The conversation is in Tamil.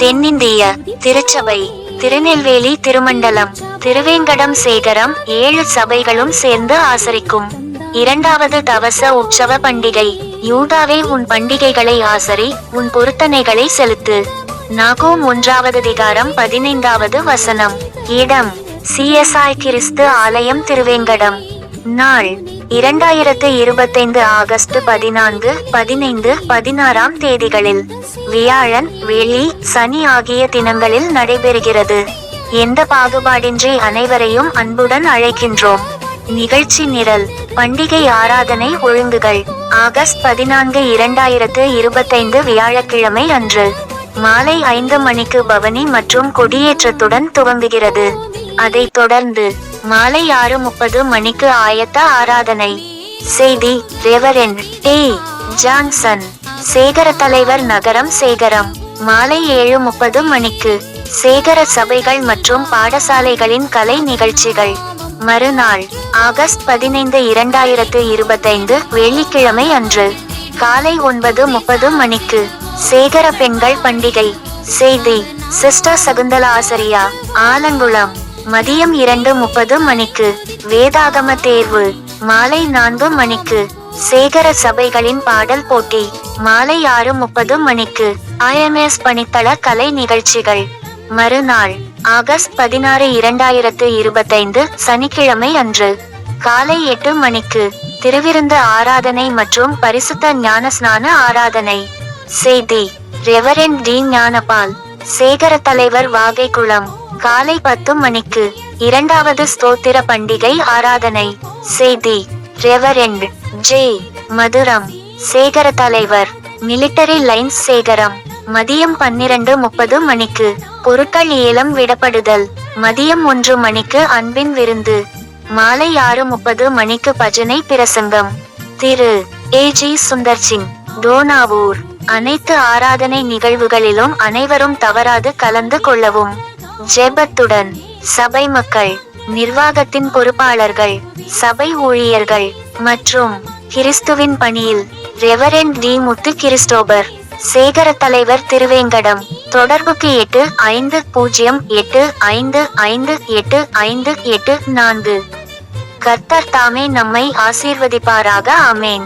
தென்னிந்திய திருச்சபை திருநெல்வேலி திருமண்டலம் திருவேங்கடம் சேகரம் 7 சபைகளும் சேர்ந்து ஆசரிக்கும் 2வது தவச உற்சவ பண்டிகை. யூதாவே, உன் பண்டிகைகளை ஆசரி, உன் பொருத்தனைகளை செலுத்து. நாகூம் 1வது அதிகாரம் 15வது வசனம். இடம் CSI கிறிஸ்து ஆலயம் திருவேங்கடம். நாள் 2025 ஆகஸ்ட் 14, 15, 16 தேதிகளில் வியாழன், வெள்ளி, சனி ஆகிய தினங்களில் நடைபெறுகிறது. எந்த பாகுபாடின்றி அனைவரையும் அன்புடன் அழைக்கின்றோம். நிகழ்ச்சி நிரல். பண்டிகை ஆராதனை ஒழுங்குகள். ஆகஸ்ட் 14, 2025 வியாழக்கிழமை அன்று மாலை 5 மணிக்கு பவனி மற்றும் கொடியேற்றத்துடன் துவங்குகிறது. அதைத் தொடர்ந்து மாலை 6:30 மணிக்கு ஆயத்த ஆராதனை. செய்தி ரெவரெண்ட் A. ஜான்சன், சேகர தலைவர், நகரம் சேகரம். மாலை 7:30 மணிக்கு சேகர சபைகள் மற்றும் பாடசாலைகளின் கலை நிகழ்ச்சிகள். மறுநாள் ஆகஸ்ட் 15, 2025 வெள்ளிக்கிழமை அன்று காலை 9:30 மணிக்கு சேகர பெண்கள் பண்டிகை. செய்தி சிஸ்டர் சகுந்தலா ஆசரியா, ஆலங்குளம். மதியம் 2:30 மணிக்கு வேதாகம தேர்வு. மாலை 4 மணிக்கு சேகர சபைகளின் பாடல் போட்டி. மாலை 6:30 மணிக்கு IMS பணித்தள கலை நிகழ்ச்சிகள். மறுநாள் ஆகஸ்ட் 16, 2025 சனிக்கிழமை அன்று காலை 8 மணிக்கு திருவிருந்து ஆராதனை மற்றும் பரிசுத்த ஞானஸ்நான ஆராதனை. செய்தி ரெவரெண்ட் D. ஞானபால், சேகர தலைவர், வாகைக்குளம். காலை 10 மணிக்கு 2வது ஸ்தோத்திர பண்டிகை ஆராதனை. செய்தி ரெவரெண்ட் J. மதுரம், சேகர தலைவர், மிலிட்டரி லைன்ஸ் சேகரம். மதியம் 12:30 மணிக்கு பொருட்கள் ஏலம் விடப்படுதல். மதியம் 1 மணிக்கு அன்பின் விருந்து. மாலை 6:30 மணிக்கு பஜனை பிரசங்கம். திரு A.G. சுந்தர்சிங், டோனாவூர். அனைத்து ஆராதனை நிகழ்வுகளிலும் அனைவரும் தவறாது கலந்து கொள்ளவும். ஜெபத்துடன் சபை மக்கள், நிர்வாகத்தின் பொறுப்பாளர்கள், சபை ஊழியர்கள் மற்றும் கிறிஸ்துவின் பணியில் ரெவரெண்ட் D. முத்து கிறிஸ்டோபர், சேகர தலைவர், திருவேங்கடம். தொடர்புக்கு 8508558584. கர்த்தர் தாமே நம்மை ஆசீர்வதிப்பாராக. ஆமேன்.